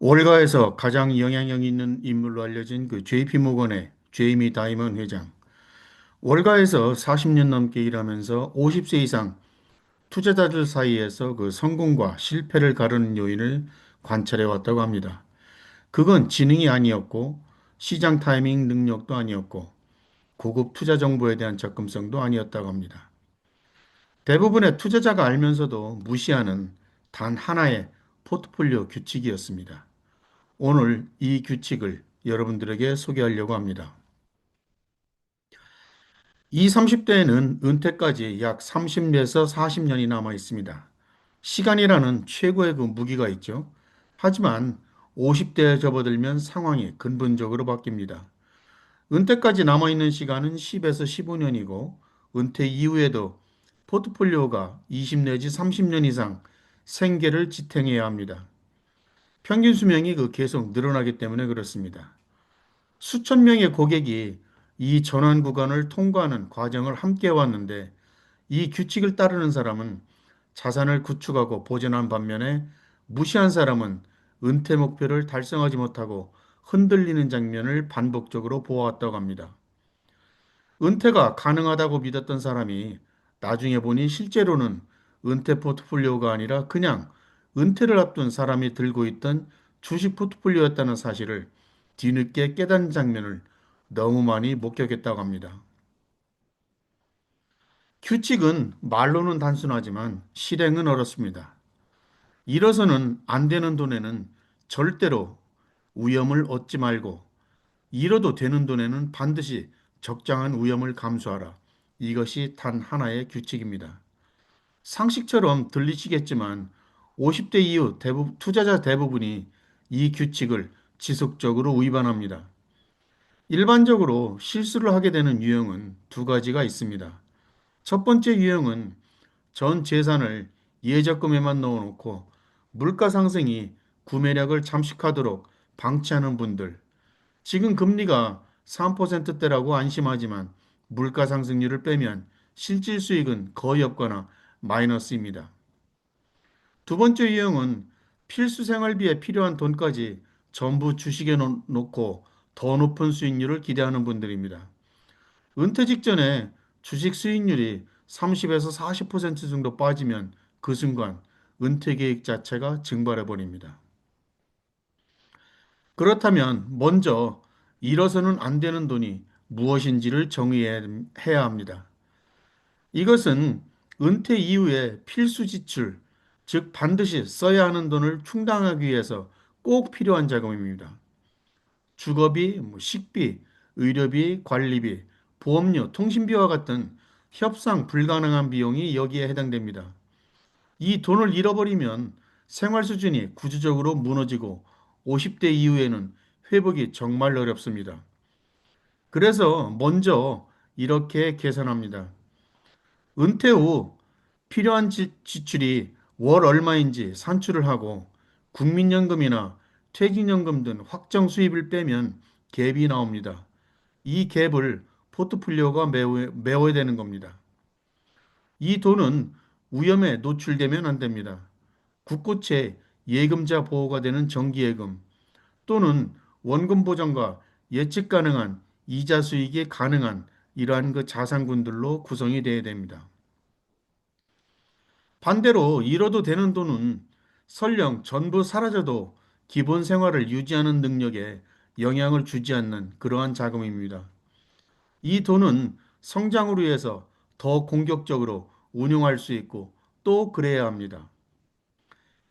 월가에서 가장 영향력 있는 인물로 알려진 그 JP 모건의 제이미 다이먼 회장. 월가에서 40년 넘게 일하면서 50세 이상 투자자들 사이에서 그 성공과 실패를 가르는 요인을 관찰해 왔다고 합니다. 그건 지능이 아니었고 시장 타이밍 능력도 아니었고 고급 투자 정보에 대한 접근성도 아니었다고 합니다. 대부분의 투자자가 알면서도 무시하는 단 하나의 포트폴리오 규칙이었습니다. 오늘 이 규칙을 여러분들에게 소개하려고 합니다. 이 30대에는 은퇴까지 약 30에서 40년이 남아 있습니다. 시간이라는 최고의 그 무기가 있죠. 하지만 50대에 접어들면 상황이 근본적으로 바뀝니다. 은퇴까지 남아있는 시간은 10에서 15년이고, 은퇴 이후에도 포트폴리오가 20 내지 30년 이상 생계를 지탱해야 합니다. 평균 수명이 그 계속 늘어나기 때문에 그렇습니다. 수천 명의 고객이 이 전환 구간을 통과하는 과정을 함께 왔는데 이 규칙을 따르는 사람은 자산을 구축하고 보존한 반면에 무시한 사람은 은퇴 목표를 달성하지 못하고 흔들리는 장면을 반복적으로 보아왔다고 합니다. 은퇴가 가능하다고 믿었던 사람이 나중에 보니 실제로는 은퇴 포트폴리오가 아니라 그냥 은퇴를 앞둔 사람이 들고 있던 주식 포트폴리오였다는 사실을 뒤늦게 깨닫는 장면을 너무 많이 목격했다고 합니다. 규칙은 말로는 단순하지만 실행은 어렵습니다. 잃어서는 안 되는 돈에는 절대로 위험을 얻지 말고 잃어도 되는 돈에는 반드시 적정한 위험을 감수하라. 이것이 단 하나의 규칙입니다. 상식처럼 들리시겠지만 50대 이후 투자자 대부분이 이 규칙을 지속적으로 위반합니다. 일반적으로 실수를 하게 되는 유형은 두 가지가 있습니다. 첫 번째 유형은 전 재산을 예적금에만 넣어놓고 물가 상승이 구매력을 잠식하도록 방치하는 분들. 지금 금리가 3%대라고 안심하지만 물가 상승률을 빼면 실질 수익은 거의 없거나 마이너스입니다. 두 번째 유형은 필수 생활비에 필요한 돈까지 전부 주식에 놓고 더 높은 수익률을 기대하는 분들입니다. 은퇴 직전에 주식 수익률이 30에서 40% 정도 빠지면 그 순간 은퇴 계획 자체가 증발해 버립니다. 그렇다면 먼저 잃어서는 안 되는 돈이 무엇인지를 정의해야 합니다. 이것은 은퇴 이후에 필수 지출, 즉 반드시 써야 하는 돈을 충당하기 위해서 꼭 필요한 자금입니다. 주거비, 식비, 의료비, 관리비, 보험료, 통신비와 같은 협상 불가능한 비용이 여기에 해당됩니다. 이 돈을 잃어버리면 생활 수준이 구조적으로 무너지고 50대 이후에는 회복이 정말 어렵습니다. 그래서 먼저 이렇게 계산합니다. 은퇴 후 필요한 지출이 월 얼마인지 산출을 하고 국민연금이나 퇴직연금 등 확정 수입을 빼면 갭이 나옵니다. 이 갭을 포트폴리오가 메워야 되는 겁니다. 이 돈은 위험에 노출되면 안 됩니다. 국고채 예금자 보호가 되는 정기예금 또는 원금 보전과 예측 가능한 이자 수익이 가능한 이러한 그 자산군들로 구성이 되어야 됩니다. 반대로 잃어도 되는 돈은 설령 전부 사라져도 기본 생활을 유지하는 능력에 영향을 주지 않는 그러한 자금입니다. 이 돈은 성장을 위해서 더 공격적으로 운용할 수 있고 또 그래야 합니다.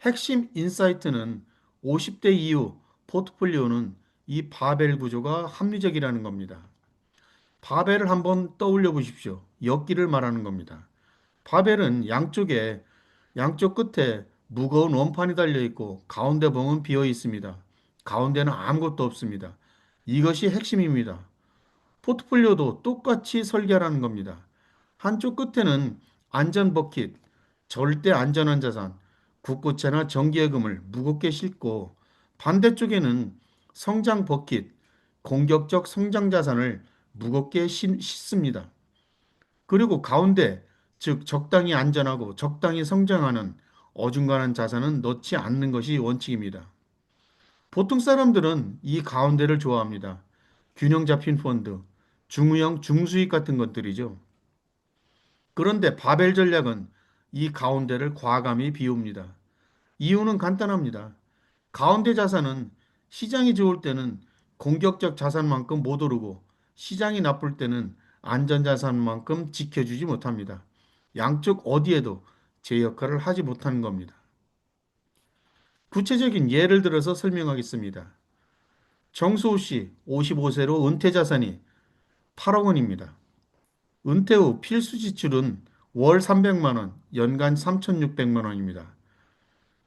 핵심 인사이트는 50대 이후 포트폴리오는 이 바벨 구조가 합리적이라는 겁니다. 바벨을 한번 떠올려 보십시오. 엿기를 말하는 겁니다. 바벨은 양쪽 끝에 무거운 원판이 달려 있고 가운데 봉은 비어 있습니다. 가운데는 아무것도 없습니다. 이것이 핵심입니다. 포트폴리오도 똑같이 설계하라는 겁니다. 한쪽 끝에는 안전 버킷, 절대 안전한 자산, 국고채나 정기예금을 무겁게 싣고 반대쪽에는 성장 버킷, 공격적 성장 자산을 무겁게 싣습니다. 그리고 가운데, 즉 적당히 안전하고 적당히 성장하는 어중간한 자산은 넣지 않는 것이 원칙입니다. 보통 사람들은 이 가운데를 좋아합니다. 균형 잡힌 펀드, 중후형 중수익 같은 것들이죠. 그런데 바벨 전략은 이 가운데를 과감히 비웁니다. 이유는 간단합니다. 가운데 자산은 시장이 좋을 때는 공격적 자산만큼 못 오르고 시장이 나쁠 때는 안전 자산만큼 지켜주지 못합니다. 양쪽 어디에도 제 역할을 하지 못하는 겁니다. 구체적인 예를 들어서 설명하겠습니다. 정수호 씨 55세로 은퇴 자산이 8억 원입니다. 은퇴 후 필수 지출은 월 300만 원, 연간 3,600만 원입니다.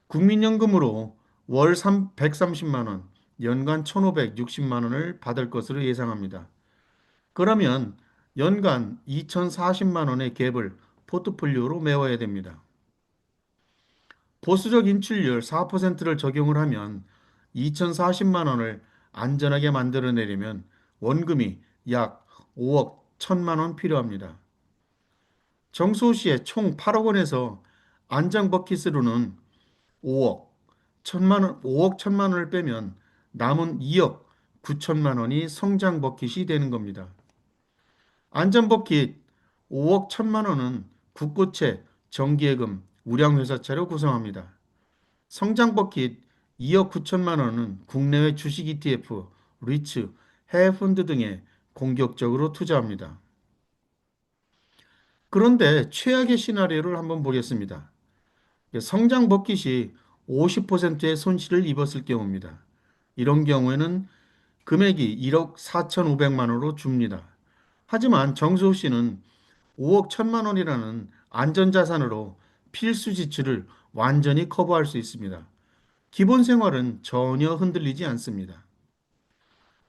국민연금으로 월 130만 원, 연간 1,560만 원을 받을 것으로 예상합니다. 그러면 연간 2,040만 원의 갭을 포트폴리오로 메워야 됩니다. 보수적 인출률 4%를 적용을 하면 2,040만 원을 안전하게 만들어내려면 원금이 약 5억 1천만 원 필요합니다. 정수호 씨의 총 8억 원에서 안장 버킷으로는 5억 1천만 원을 빼면 남은 2억 9천만 원이 성장 버킷이 되는 겁니다. 안전 버킷 5억 1천만 원은 국고채, 정기예금, 우량회사채로 구성합니다. 성장 버킷 2억 9천만 원은 국내외 주식 ETF, 리츠, 해외 펀드 등에 공격적으로 투자합니다. 그런데 최악의 시나리오를 한번 보겠습니다. 성장 버킷이 50%의 손실을 입었을 경우입니다. 이런 경우에는 금액이 1억 4,500만 원으로 줍니다. 하지만 정수호 씨는 5억 1천만 원이라는 안전자산으로 필수 지출을 완전히 커버할 수 있습니다. 기본 생활은 전혀 흔들리지 않습니다.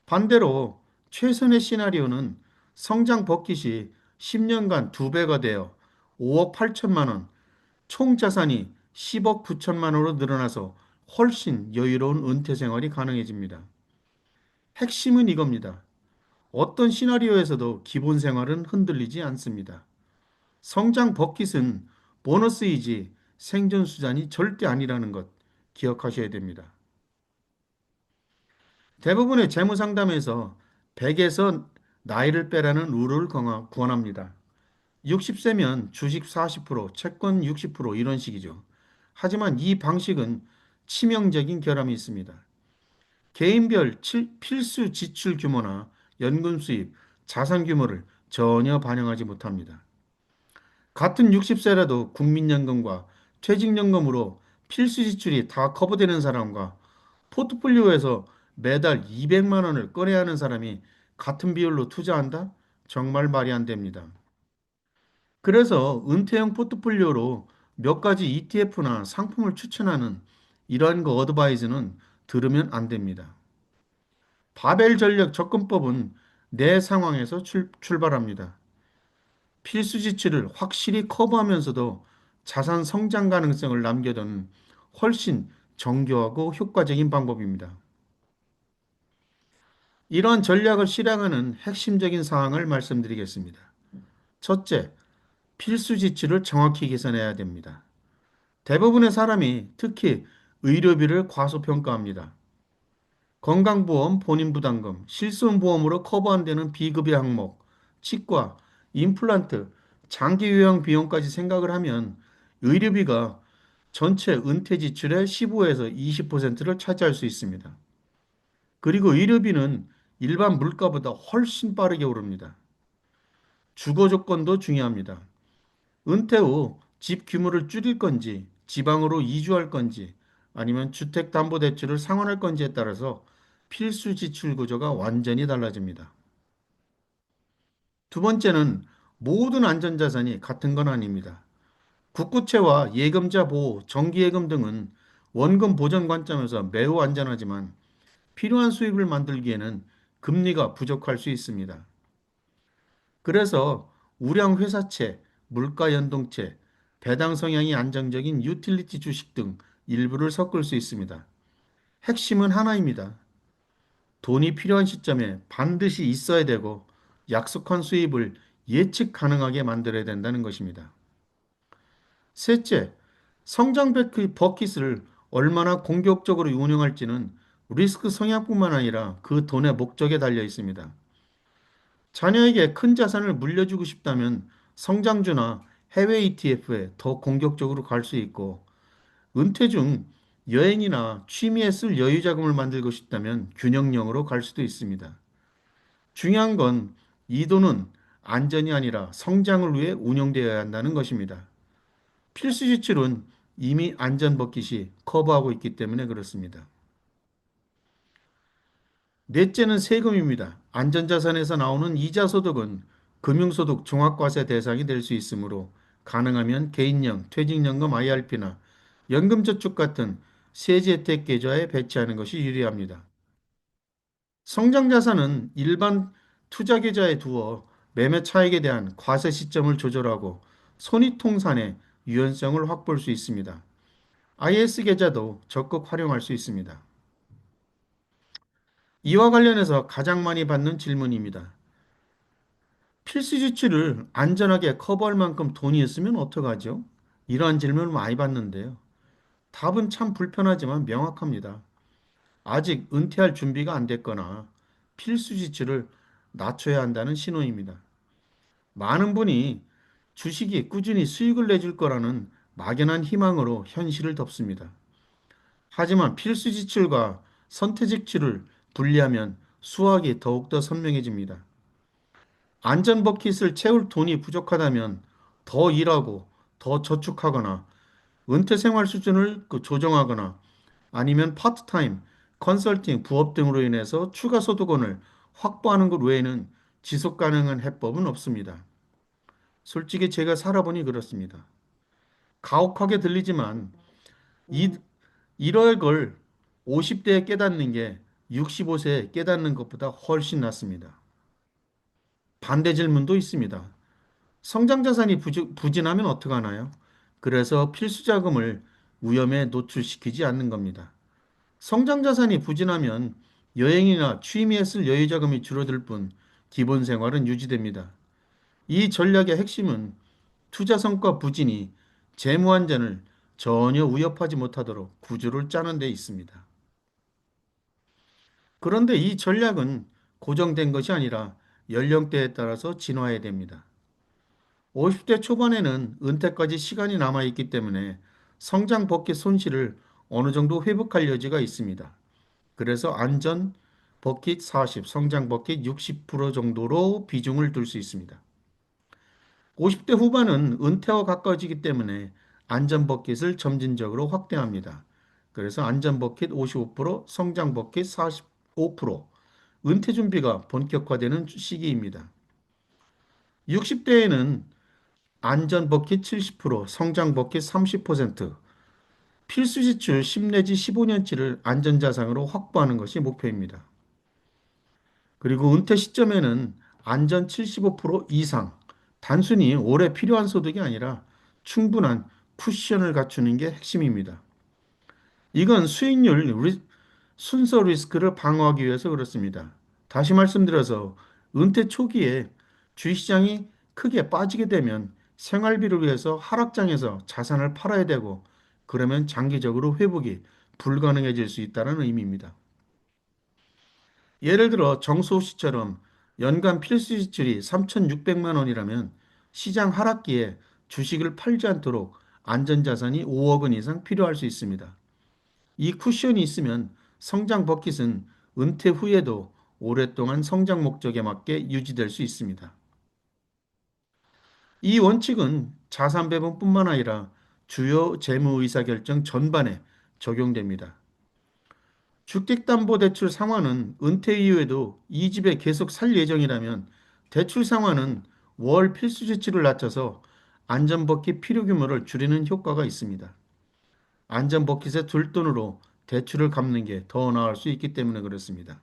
반대로 최선의 시나리오는 성장 버킷이 10년간 2배가 되어 5억 8천만 원, 총 자산이 10억 9천만 원으로 늘어나서 훨씬 여유로운 은퇴 생활이 가능해집니다. 핵심은 이겁니다. 어떤 시나리오에서도 기본 생활은 흔들리지 않습니다. 성장 버킷은 보너스이지 생존 수단이 절대 아니라는 것 기억하셔야 됩니다. 대부분의 재무 상담에서 100에서 나이를 빼라는 룰을 권합니다. 60세면 주식 40%, 채권 60% 이런 식이죠. 하지만 이 방식은 치명적인 결함이 있습니다. 개인별 필수 지출 규모나 연금 수입, 자산 규모를 전혀 반영하지 못합니다. 같은 60세라도 국민연금과 퇴직연금으로 필수 지출이 다 커버되는 사람과 포트폴리오에서 매달 200만 원을 꺼내야 하는 사람이 같은 비율로 투자한다? 정말 말이 안 됩니다. 그래서 은퇴형 포트폴리오로 몇 가지 ETF나 상품을 추천하는 이러한 거 어드바이즈는 들으면 안 됩니다. 바벨 전략 접근법은 내 상황에서 출발합니다. 필수 지출을 확실히 커버하면서도 자산 성장 가능성을 남겨두는 훨씬 정교하고 효과적인 방법입니다. 이러한 전략을 실행하는 핵심적인 사항을 말씀드리겠습니다. 첫째, 필수 지출을 정확히 계산해야 됩니다. 대부분의 사람이 특히 의료비를 과소평가합니다. 건강보험, 본인부담금, 실손보험으로 커버 안 되는 비급여 항목, 치과, 임플란트, 장기 요양 비용까지 생각을 하면 의료비가 전체 은퇴 지출의 15에서 20%를 차지할 수 있습니다. 그리고 의료비는 일반 물가보다 훨씬 빠르게 오릅니다. 주거 조건도 중요합니다. 은퇴 후 집 규모를 줄일 건지, 지방으로 이주할 건지, 아니면 주택담보대출을 상환할 건지에 따라서 필수 지출 구조가 완전히 달라집니다. 두 번째는 모든 안전자산이 같은 건 아닙니다. 국구채와 예금자 보호, 정기예금 등은 원금 보전 관점에서 매우 안전하지만 필요한 수익을 만들기에는 금리가 부족할 수 있습니다. 그래서 우량 회사채, 물가 연동채, 배당 성향이 안정적인 유틸리티 주식 등 일부를 섞을 수 있습니다. 핵심은 하나입니다. 돈이 필요한 시점에 반드시 있어야 되고 약속한 수입을 예측 가능하게 만들어야 된다는 것입니다. 셋째, 성장 버킷을 얼마나 공격적으로 운영할지는 리스크 성향뿐만 아니라 그 돈의 목적에 달려 있습니다. 자녀에게 큰 자산을 물려주고 싶다면 성장주나 해외 ETF에 더 공격적으로 갈 수 있고, 은퇴 중 여행이나 취미에 쓸 여유 자금을 만들고 싶다면 균형형으로 갈 수도 있습니다. 중요한 건 이 돈은 안전이 아니라 성장을 위해 운용되어야 한다는 것입니다. 필수 지출은 이미 안전 버킷이 커버하고 있기 때문에 그렇습니다. 넷째는 세금입니다. 안전자산에서 나오는 이자 소득은 금융소득 종합과세 대상이 될 수 있으므로 가능하면 개인형, 퇴직연금 IRP나 연금저축 같은 세제 혜택 계좌에 배치하는 것이 유리합니다. 성장자산은 일반 투자 계좌에 두어 매매 차익에 대한 과세 시점을 조절하고 손익통산의 유연성을 확보할 수 있습니다. IS 계좌도 적극 활용할 수 있습니다. 이와 관련해서 가장 많이 받는 질문입니다. 필수 지출을 안전하게 커버할 만큼 돈이 있으면 어떡하죠? 이러한 질문을 많이 받는데요. 답은 참 불편하지만 명확합니다. 아직 은퇴할 준비가 안 됐거나 필수 지출을 낮춰야 한다는 신호입니다. 많은 분이 주식이 꾸준히 수익을 내줄 거라는 막연한 희망으로 현실을 덮습니다. 하지만 필수 지출과 선택 지출을 분리하면 수학이 더욱더 선명해집니다. 안전 버킷을 채울 돈이 부족하다면 더 일하고 더 저축하거나 은퇴 생활 수준을 조정하거나 아니면 파트타임, 컨설팅, 부업 등으로 인해서 추가 소득원을 확보하는 것 외에는 지속 가능한 해법은 없습니다. 솔직히 제가 살아보니 그렇습니다. 가혹하게 들리지만 이, 이럴 걸 50대에 깨닫는 게 65세에 깨닫는 것보다 훨씬 낫습니다. 반대 질문도 있습니다. 성장 자산이 부진하면 어떡하나요? 그래서 필수 자금을 위험에 노출시키지 않는 겁니다. 성장 자산이 부진하면 여행이나 취미에 쓸 여유 자금이 줄어들 뿐 기본 생활은 유지됩니다. 이 전략의 핵심은 투자 성과 부진이 재무 안전을 전혀 위협하지 못하도록 구조를 짜는 데 있습니다. 그런데 이 전략은 고정된 것이 아니라 연령대에 따라서 진화해야 됩니다. 50대 초반에는 은퇴까지 시간이 남아 있기 때문에 성장 버킷 손실을 어느 정도 회복할 여지가 있습니다. 그래서 안전 버킷 40, 성장 버킷 60% 정도로 비중을 둘 수 있습니다. 50대 후반은 은퇴와 가까워지기 때문에 안전 버킷을 점진적으로 확대합니다. 그래서 안전 버킷 55%, 성장 버킷 45%, 은퇴 준비가 본격화되는 시기입니다. 60대에는 안전 버킷 70%, 성장 버킷 30%, 필수 지출 10 내지 15년치를 안전자산으로 확보하는 것이 목표입니다. 그리고 은퇴 시점에는 안전 75% 이상, 단순히 오래 필요한 소득이 아니라 충분한 쿠션을 갖추는 게 핵심입니다. 이건 순서 리스크를 방어하기 위해서 그렇습니다. 다시 말씀드려서 은퇴 초기에 주식시장이 크게 빠지게 되면 생활비를 위해서 하락장에서 자산을 팔아야 되고 그러면 장기적으로 회복이 불가능해질 수 있다는 의미입니다. 예를 들어 정수호 씨처럼 연간 필수 지출이 3,600만 원이라면 시장 하락기에 주식을 팔지 않도록 안전자산이 5억 원 이상 필요할 수 있습니다. 이 쿠션이 있으면 성장 버킷은 은퇴 후에도 오랫동안 성장 목적에 맞게 유지될 수 있습니다. 이 원칙은 자산 배분뿐만 아니라 주요 재무 의사결정 전반에 적용됩니다. 주택담보대출 상환은 은퇴 이후에도 이 집에 계속 살 예정이라면 대출 상환은 월 필수 지출을 낮춰서 안전버킷 필요 규모를 줄이는 효과가 있습니다. 안전버킷에 둘 돈으로 대출을 갚는 게 더 나을 수 있기 때문에 그렇습니다.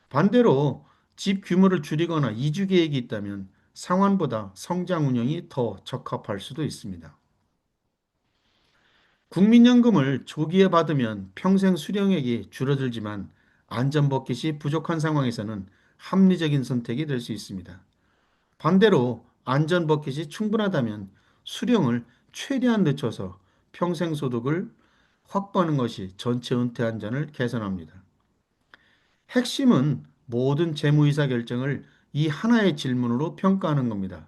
반대로 집 규모를 줄이거나 이주 계획이 있다면 상환보다 성장 운영이 더 적합할 수도 있습니다. 국민연금을 조기에 받으면 평생 수령액이 줄어들지만 안전버킷이 부족한 상황에서는 합리적인 선택이 될 수 있습니다. 반대로 안전버킷이 충분하다면 수령을 최대한 늦춰서 평생 소득을 확보하는 것이 전체 은퇴 안전을 개선합니다. 핵심은 모든 재무이사 결정을 이 하나의 질문으로 평가하는 겁니다.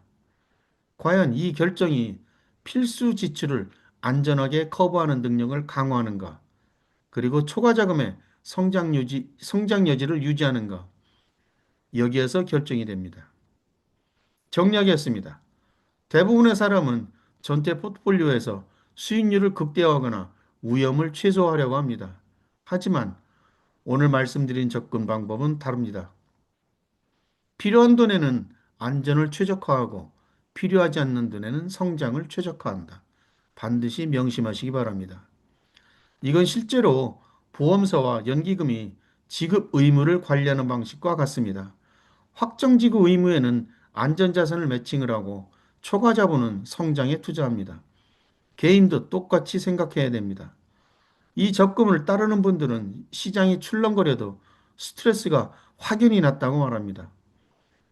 과연 이 결정이 필수 지출을 안전하게 커버하는 능력을 강화하는가? 그리고 초과 자금의 성장 여지를 유지하는가? 여기에서 결정이 됩니다. 정리하겠습니다. 대부분의 사람은 전체 포트폴리오에서 수익률을 극대화하거나 위험을 최소화하려고 합니다. 하지만 오늘 말씀드린 접근 방법은 다릅니다. 필요한 돈에는 안전을 최적화하고 필요하지 않는 돈에는 성장을 최적화한다. 반드시 명심하시기 바랍니다. 이건 실제로 보험사와 연기금이 지급 의무를 관리하는 방식과 같습니다. 확정 지급 의무에는 안전자산을 매칭을 하고 초과 자본은 성장에 투자합니다. 개인도 똑같이 생각해야 됩니다. 이 접근을 따르는 분들은 시장이 출렁거려도 스트레스가 확연히 낮다고 말합니다.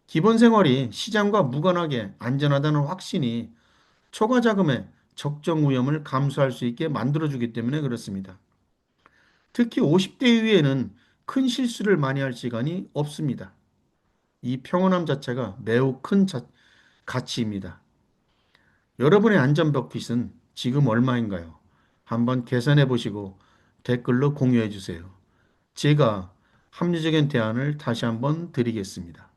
기본 생활이 시장과 무관하게 안전하다는 확신이 초과 자금의 적정 위험을 감수할 수 있게 만들어주기 때문에 그렇습니다. 특히 50대 이후에는 큰 실수를 많이 할 시간이 없습니다. 이 평온함 자체가 매우 큰 가치입니다. 여러분의 안전 버킷은 지금 얼마인가요? 한번 계산해 보시고 댓글로 공유해 주세요. 제가 합리적인 대안을 다시 한번 드리겠습니다.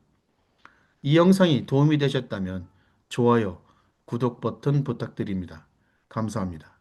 이 영상이 도움이 되셨다면 좋아요, 구독 버튼 부탁드립니다. 감사합니다.